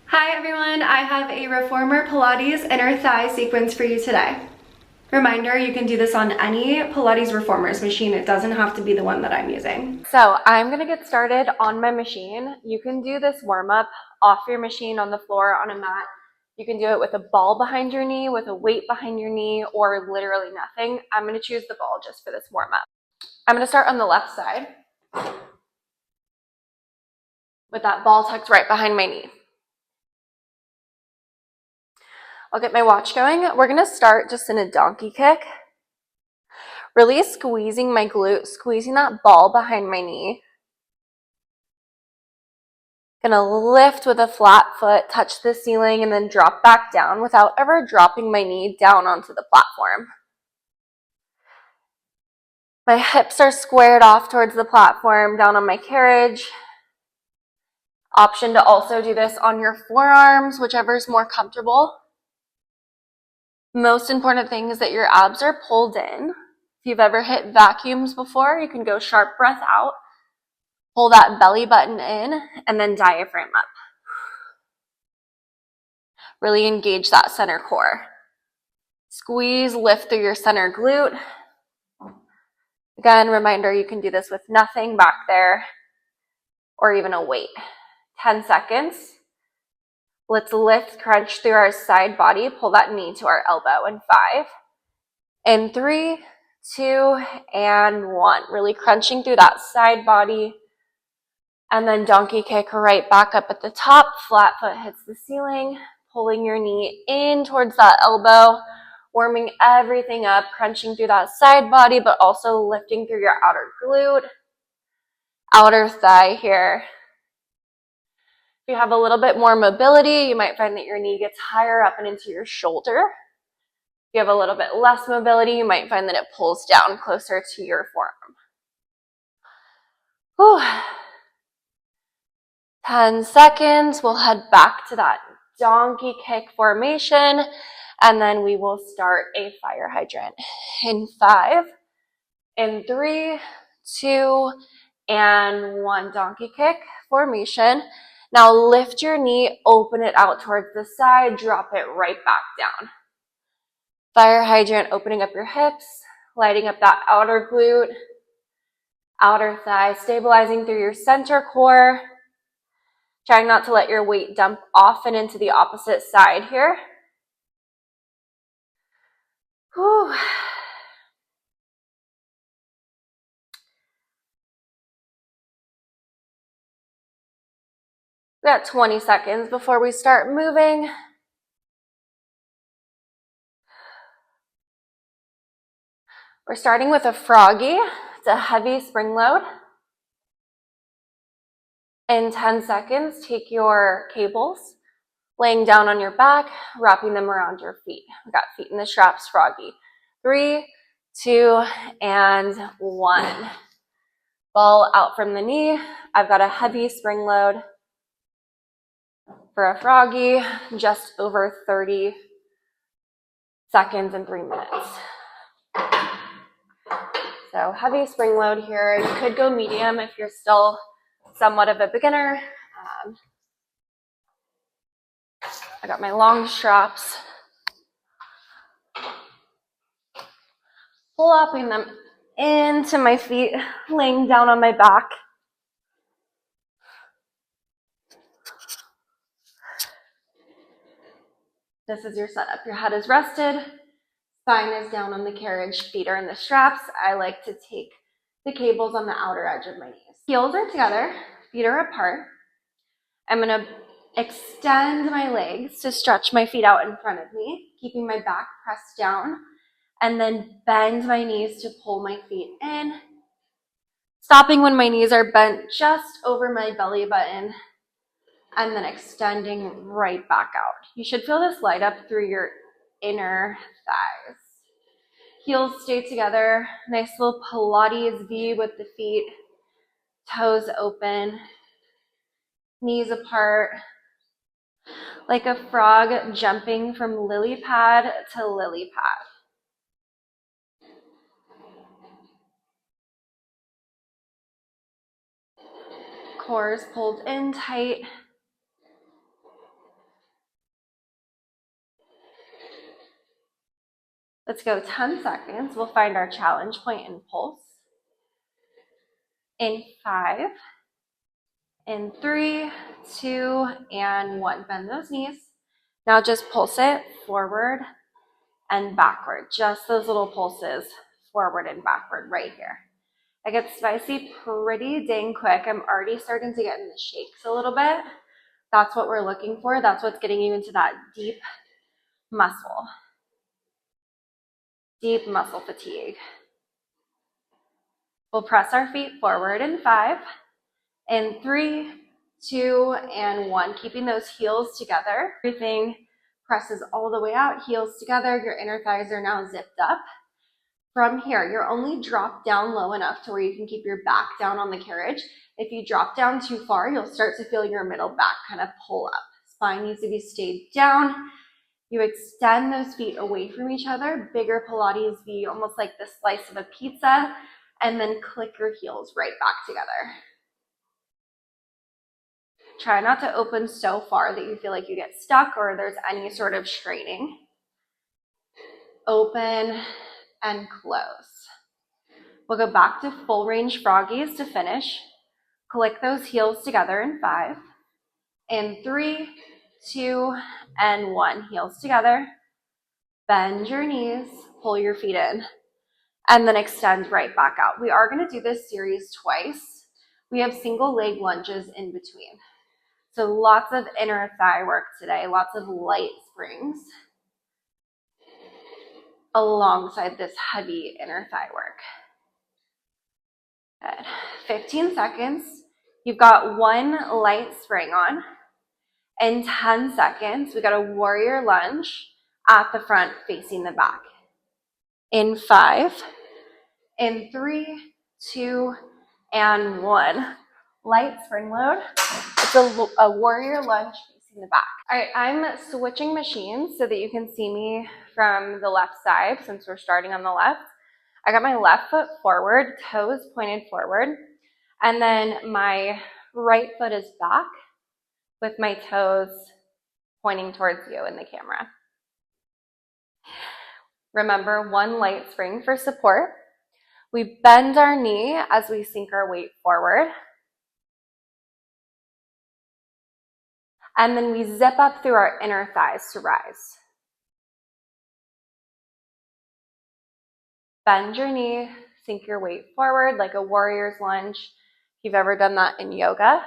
Hi everyone, I have a Reformer Pilates inner thigh sequence for you today. Reminder, you can do this on any Pilates Reformers machine. It doesn't have to be the one that I'm using. So I'm gonna get started on my machine. You can do this warm up off your machine on the floor on a mat. You can do it with a ball behind your knee, with a weight behind your knee, or literally nothing. I'm gonna choose the ball just for this warm up. I'm gonna start on the left side with that ball tucked right behind my knee. I'll get my watch going. We're gonna start just in a donkey kick. Really squeezing my glute, squeezing that ball behind my knee. Gonna lift with a flat foot, touch the ceiling, and then drop back down without ever dropping my knee down onto the platform. My hips are squared off towards the platform, down on my carriage. Option to also do this on your forearms, whichever is more comfortable. Most important thing is that your abs are pulled in. If you've ever hit vacuums before, you can go sharp breath out, pull that belly button in, and then diaphragm up. Really engage that center core. Squeeze, lift through your center glute. Again, reminder, you can do this with nothing back there or even a weight. 10 seconds. Let's lift, crunch through our side body, pull that knee to our elbow in 5. In 3, 2, and 1. Really crunching through that side body. And then donkey kick right back up at the top. Flat foot hits the ceiling. Pulling your knee in towards that elbow. Warming everything up. Crunching through that side body, but also lifting through your outer glute. Outer thigh here. If you have a little bit more mobility, you might find that your knee gets higher up and into your shoulder. If you have a little bit less mobility, you might find that it pulls down closer to your forearm. Whew. 10 seconds, we'll head back to that donkey kick formation, and then we will start a fire hydrant. In 5, in 3, 2, and 1, donkey kick formation. Now lift your knee, open it out towards the side, drop it right back down. Fire hydrant, opening up your hips, lighting up that outer glute, outer thigh, stabilizing through your center core. Trying not to let your weight dump off and into the opposite side here. Whew. We got 20 seconds before we start moving. We're starting with a Froggy. It's a heavy spring load. In 10 seconds, take your cables, laying down on your back, wrapping them around your feet. We got feet in the straps, Froggy. 3, 2, and 1. Ball out from the knee. I've got a heavy spring load for a Froggy, just over 30 seconds and 3 minutes. So heavy spring load here. You could go medium if you're still somewhat of a beginner. I got my long straps. Flopping them into my feet, laying down on my back. This is your setup. Your head is rested, spine is down on the carriage, feet are in the straps. I like to take the cables on the outer edge of my knees. Heels are together, feet are apart. I'm gonna extend my legs to stretch my feet out in front of me, keeping my back pressed down, and then bend my knees to pull my feet in, stopping when my knees are bent just over my belly button, and then extending right back out. You should feel this light up through your inner thighs. Heels stay together, nice little Pilates V with the feet, toes open, knees apart, like a frog jumping from lily pad to lily pad. Core is pulled in tight. Let's go 10 seconds. We'll find our challenge point and pulse. In 5, in 3, 2, and 1. Bend those knees. Now just pulse it forward and backward. Just those little pulses forward and backward right here. It gets spicy pretty dang quick. I'm already starting to get in the shakes a little bit. That's what we're looking for. That's what's getting you into that deep muscle fatigue. We'll press our feet forward in 5, in 3, 2, and 1. Keeping those heels together. Everything presses all the way out, heels together. Your inner thighs are now zipped up. From here, you're only dropped down low enough to where you can keep your back down on the carriage. If you drop down too far, you'll start to feel your middle back kind of pull up. Spine needs to be stayed down. You extend those feet away from each other. Bigger Pilates V, almost like the slice of a pizza, and then click your heels right back together. Try not to open so far that you feel like you get stuck or there's any sort of straining. Open and close. We'll go back to full range froggies to finish. Click those heels together in 5, in 3, 2, and 1. Heels together. Bend your knees, pull your feet in, and then extend right back out. We are going to do this series twice. We have single leg lunges in between. So lots of inner thigh work today, lots of light springs alongside this heavy inner thigh work. Good. 15 seconds. You've got 1 light spring on. In 10 seconds, we got a warrior lunge at the front facing the back. In 5, in 3, 2, and 1. Light spring load. It's a warrior lunge facing the back. All right, I'm switching machines so that you can see me from the left side since we're starting on the left. I got my left foot forward, toes pointed forward, and then my right foot is back with my toes pointing towards you in the camera. Remember, 1 light spring for support. We bend our knee as we sink our weight forward. And then we zip up through our inner thighs to rise. Bend your knee, sink your weight forward like a warrior's lunge, if you've ever done that in yoga.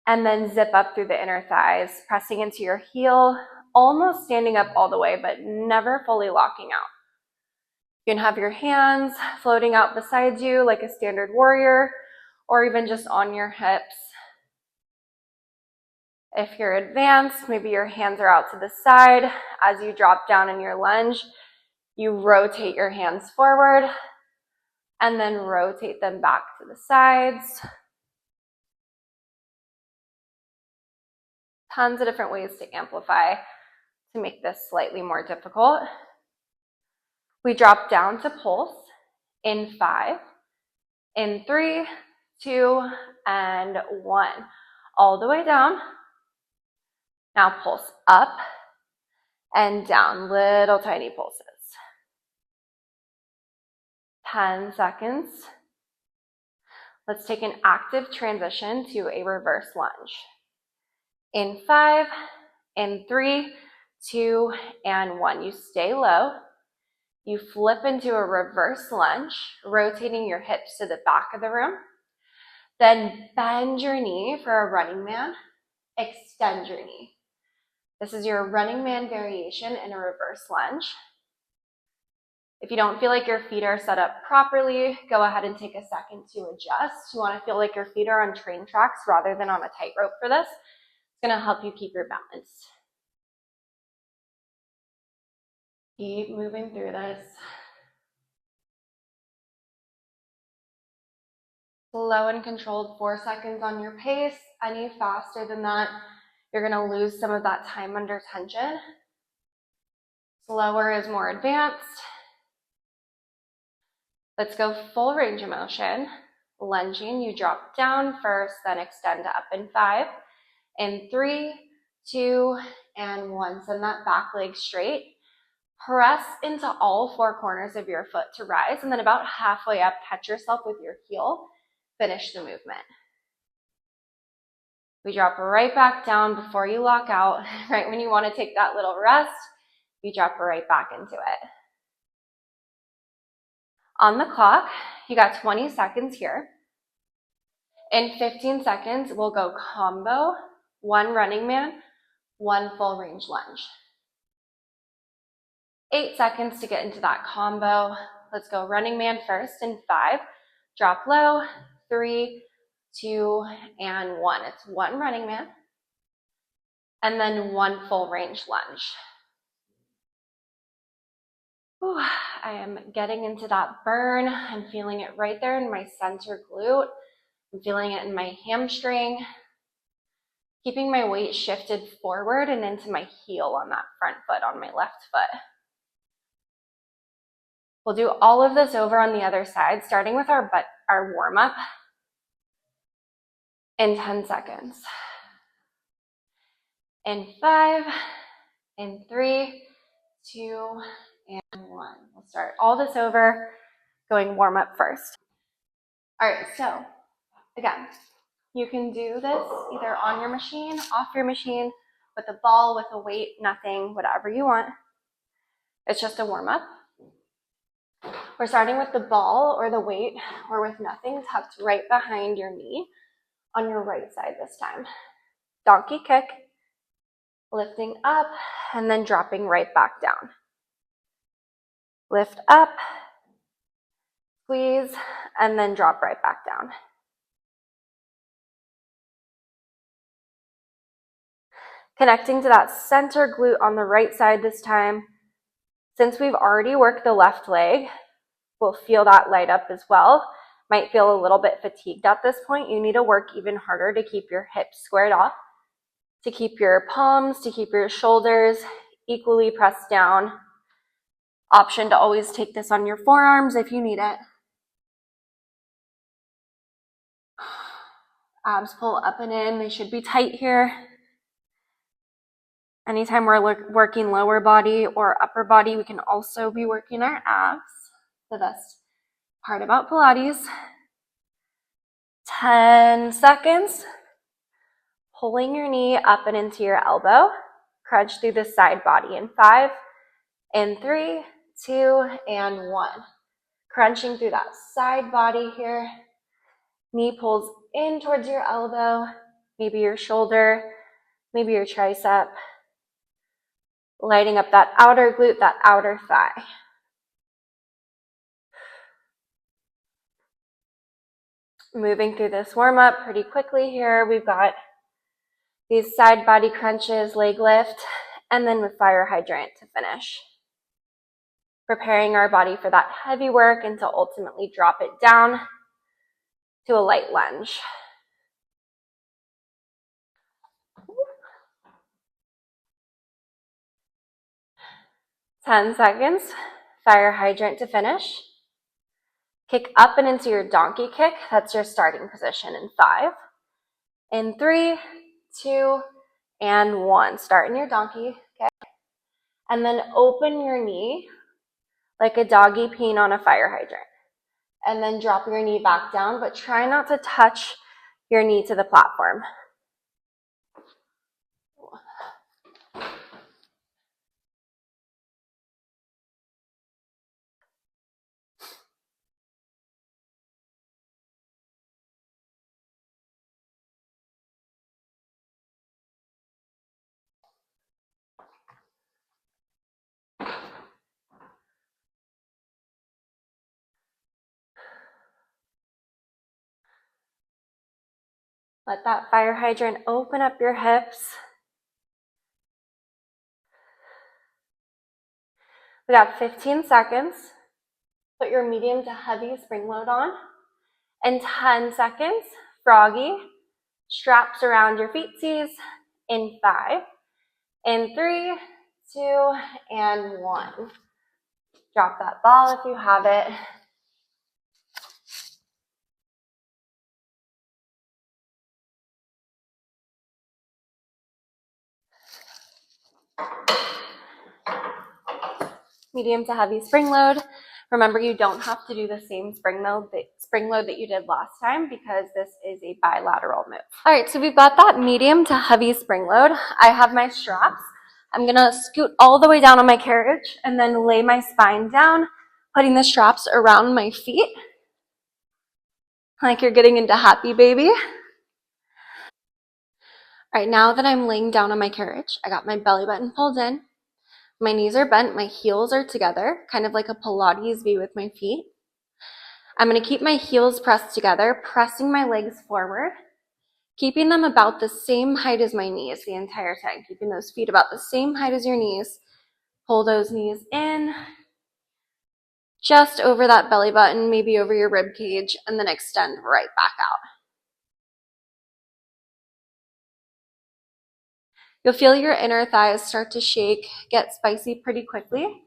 And then zip up through the inner thighs, pressing into your heel, almost standing up all the way, but never fully locking out. You can have your hands floating out beside you like a standard warrior, or even just on your hips. If you're advanced, maybe your hands are out to the side. As you drop down in your lunge, you rotate your hands forward and then rotate them back to the sides. Tons of different ways to amplify to make this slightly more difficult. We drop down to pulse in 5, in 3, 2, and 1. All the way down. Now pulse up and down, little tiny pulses. 10 seconds. Let's take an active transition to a reverse lunge. In 5, in 3, 2, and 1. You stay low. You flip into a reverse lunge, rotating your hips to the back of the room. Then bend your knee for a running man. Extend your knee. This is your running man variation in a reverse lunge. If you don't feel like your feet are set up properly, go ahead and take a second to adjust. You want to feel like your feet are on train tracks rather than on a tightrope for this. It's going to help you keep your balance. Keep moving through this. Slow and controlled, 4 seconds on your pace. Any faster than that, you're going to lose some of that time under tension. Slower is more advanced. Let's go full range of motion. Lunging, you drop down first, then extend up in 5, in 3, 2, and 1. Send that back leg straight. Press into all four corners of your foot to rise, and then about halfway up, catch yourself with your heel. Finish the movement. We drop right back down before you lock out. Right when you want to take that little rest, you drop right back into it. On the clock, you got 20 seconds here. In 15 seconds, we'll go combo, 1 running man, 1 full range lunge. 8 seconds to get into that combo. Let's go running man first in 5. Drop low, 3, 2, and 1. It's 1 running man, and then 1 full range lunge. Whew, I am getting into that burn. I'm feeling it right there in my center glute. I'm feeling it in my hamstring. Keeping my weight shifted forward and into my heel on that front foot, on my left foot. We'll do all of this over on the other side, starting with our warm-up in 10 seconds. In 5, in 3, 2, and 1. We'll start all this over, going warm-up first. All right, so again, you can do this either on your machine, off your machine, with a ball, with a weight, nothing, whatever you want. It's just a warm-up. We're starting with the ball or the weight or with nothing tucked right behind your knee on your right side this time. Donkey kick, lifting up and then dropping right back down. Lift up, squeeze, and then drop right back down. Connecting to that center glute on the right side this time. Since we've already worked the left leg, we'll feel that light up as well. Might feel a little bit fatigued at this point. You need to work even harder to keep your hips squared off, to keep your palms, to keep your shoulders equally pressed down. Option to always take this on your forearms if you need it. Abs pull up and in. They should be tight here. Anytime we're working lower body or upper body, we can also be working our abs. The best part about Pilates. 10 seconds. Pulling your knee up and into your elbow. Crunch through the side body in 5, in 3, 2, and 1. Crunching through that side body here. Knee pulls in towards your elbow, maybe your shoulder, maybe your tricep. Lighting up that outer glute, that outer thigh. Moving through this warm-up pretty quickly here. We've got these side body crunches, leg lift, and then with fire hydrant to finish. Preparing our body for that heavy work and to ultimately drop it down to a light lunge. Ten seconds, fire hydrant to finish. Kick up and into your donkey kick. That's your starting position in 5, in 3, 2, and 1. Start in your donkey kick. And then open your knee like a doggy peeing on a fire hydrant. And then drop your knee back down, but try not to touch your knee to the platform. Let that fire hydrant open up your hips. We got 15 seconds. Put your medium to heavy spring load on. In 10 seconds, Froggy. Straps around your feetsies in 5, in 3, 2, and 1. Drop that ball if you have it. medium to heavy spring load. Remember, you don't have to do the same spring load that you did last time because this is a bilateral move. All right, so we've got that medium to heavy spring load. I have my straps. I'm gonna scoot all the way down on my carriage and then lay my spine down, putting the straps around my feet, like you're getting into happy baby. All right, now that I'm laying down on my carriage, I got my belly button pulled in. My knees are bent, my heels are together, kind of like a Pilates V with my feet. I'm going to keep my heels pressed together, pressing my legs forward, keeping them about the same height as my knees the entire time, keeping those feet about the same height as your knees. Pull those knees in, just over that belly button, maybe over your rib cage, and then extend right back out. You'll feel your inner thighs start to shake, get spicy pretty quickly,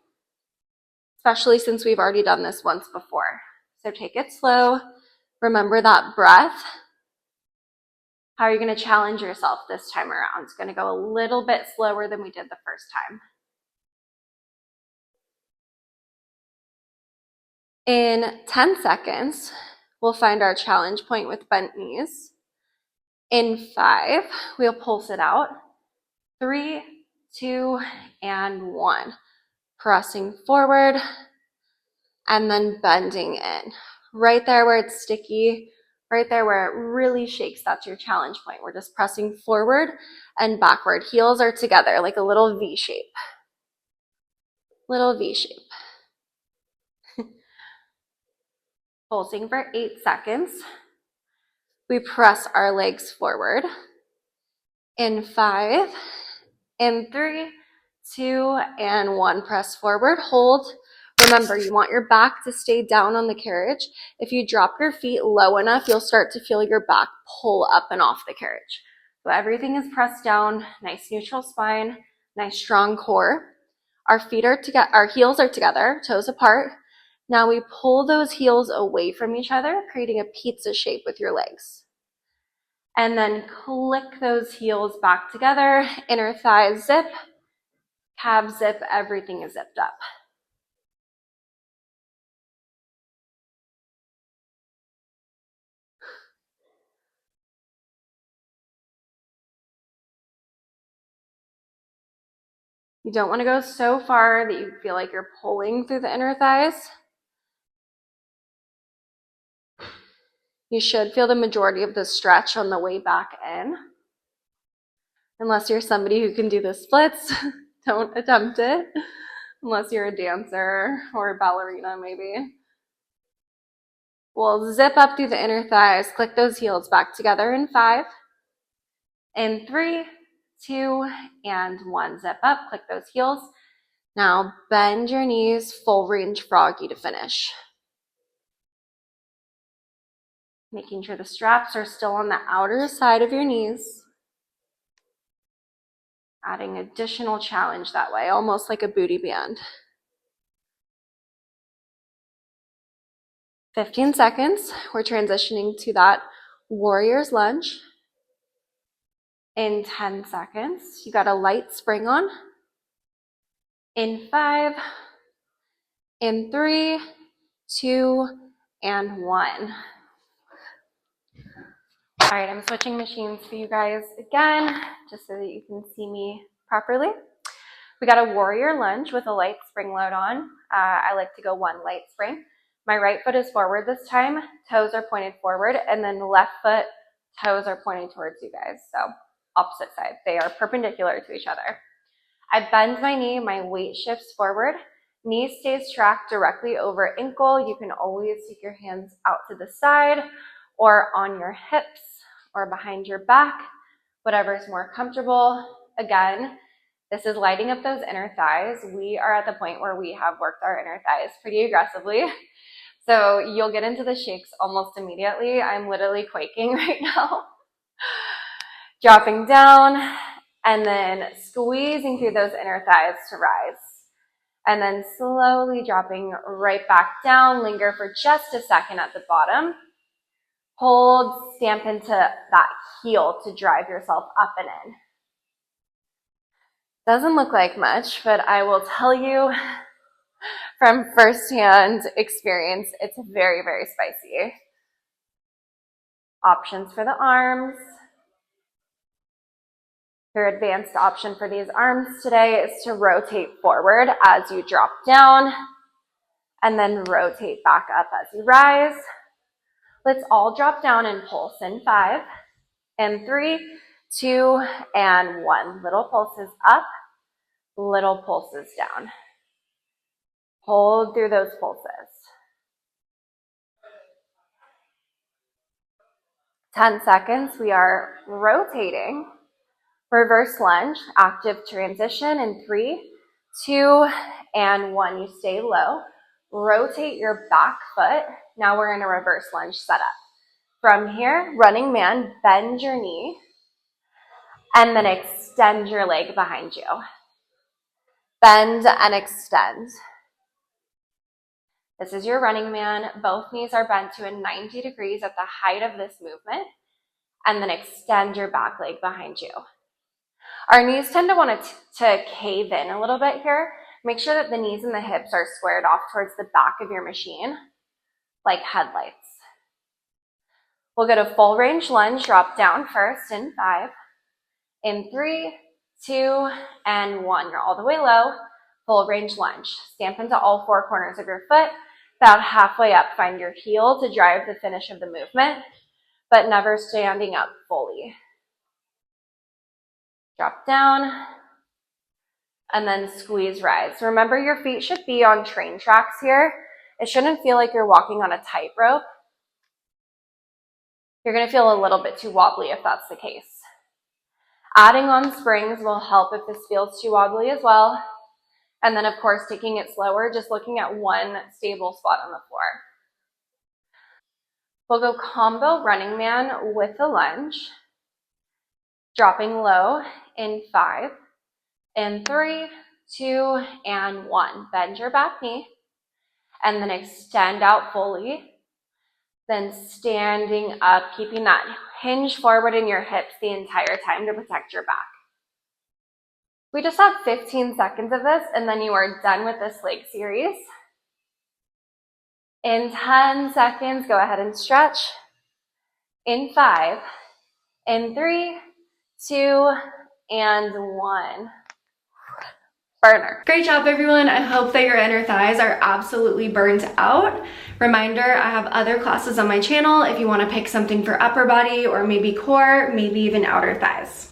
especially since we've already done this once before. So take it slow. Remember that breath. How are you going to challenge yourself this time around? It's going to go a little bit slower than we did the first time. In 10 seconds, we'll find our challenge point with bent knees. In 5, we'll pulse it out. 3, 2, and 1. Pressing forward and then bending in. Right there where it's sticky, right there where it really shakes, that's your challenge point. We're just pressing forward and backward. Heels are together like a little V shape. Little V shape. Pulsing for 8 seconds. We press our legs forward. In 5, in 3, 2, and 1. Press forward, hold. Remember, you want your back to stay down on the carriage. If you drop your feet low enough, you'll start to feel your back pull up and off the carriage. So everything is pressed down, nice neutral spine, nice strong core. Our feet are together, our heels are together, toes apart. Now we pull those heels away from each other, creating a pizza shape with your legs. And then click those heels back together, inner thighs zip, calves zip, everything is zipped up. You don't want to go so far that you feel like you're pulling through the inner thighs. You should feel the majority of the stretch on the way back in. Unless you're somebody who can do the splits, don't attempt it. Unless you're a dancer or a ballerina, maybe. We'll zip up through the inner thighs, click those heels back together in 5, in 3, 2, and 1. Zip up, click those heels. Now bend your knees, full range froggy to finish. Making sure the straps are still on the outer side of your knees. Adding additional challenge that way, almost like a booty band. 15 seconds, we're transitioning to that warrior's lunge. In 10 seconds, you got a light spring on. In 5, in 3, 2, and 1. All right, I'm switching machines for you guys again, just so that you can see me properly. We got a warrior lunge with a light spring load on. I like to go 1 light spring. My right foot is forward this time, toes are pointed forward, and then the left foot, toes are pointing towards you guys. So opposite side, they are perpendicular to each other. I bend my knee, my weight shifts forward. Knee stays tracked directly over ankle. You can always take your hands out to the side or on your hips or behind your back, whatever is more comfortable. Again, this is lighting up those inner thighs. We are at the point where we have worked our inner thighs pretty aggressively. So you'll get into the shakes almost immediately. I'm literally quaking right now. Dropping down and then squeezing through those inner thighs to rise. And then slowly dropping right back down. Linger for just a second at the bottom. Hold, stamp into that heel to drive yourself up and in. Doesn't look like much, but I will tell you, from firsthand experience, it's very, very spicy. Options for the arms. Your advanced option for these arms today is to rotate forward as you drop down and then rotate back up as you rise. Let's all drop down and pulse in 5 and 3, 2, and 1. Little pulses up, little pulses down. Hold through those pulses. 10 seconds, we are rotating. Reverse lunge, active transition in 3, 2, and 1. You stay low. Rotate your back foot. Now we're in a reverse lunge setup. From here, running man, bend your knee, and then extend your leg behind you. Bend and extend. This is your running man. Both knees are bent to a 90 degrees at the height of this movement, and then extend your back leg behind you. Our knees tend to want to cave in a little bit here. Make sure that the knees and the hips are squared off towards the back of your machine, like headlights. We'll go to full range lunge, drop down first in 5, in 3, 2, and 1. You're all the way low, full range lunge. Stamp into all 4 corners of your foot, about halfway up. Find your heel to drive the finish of the movement, but never standing up fully. Drop down, and then squeeze rise. Remember, your feet should be on train tracks here. It shouldn't feel like you're walking on a tightrope. You're gonna feel a little bit too wobbly if that's the case. Adding on springs will help if this feels too wobbly as well. And then of course, taking it slower, just looking at one stable spot on the floor. We'll go combo running man with a lunge. Dropping low in 5, in 3, 2, and 1. Bend your back knee, and then extend out fully. Then standing up, keeping that hinge forward in your hips the entire time to protect your back. We just have 15 seconds of this, and then you are done with this leg series. In 10 seconds, go ahead and stretch. In 5, in 3, 2, and 1. Burner. Great job, everyone. I hope that your inner thighs are absolutely burnt out. Reminder, I have other classes on my channel if you want to pick something for upper body or maybe core, maybe even outer thighs.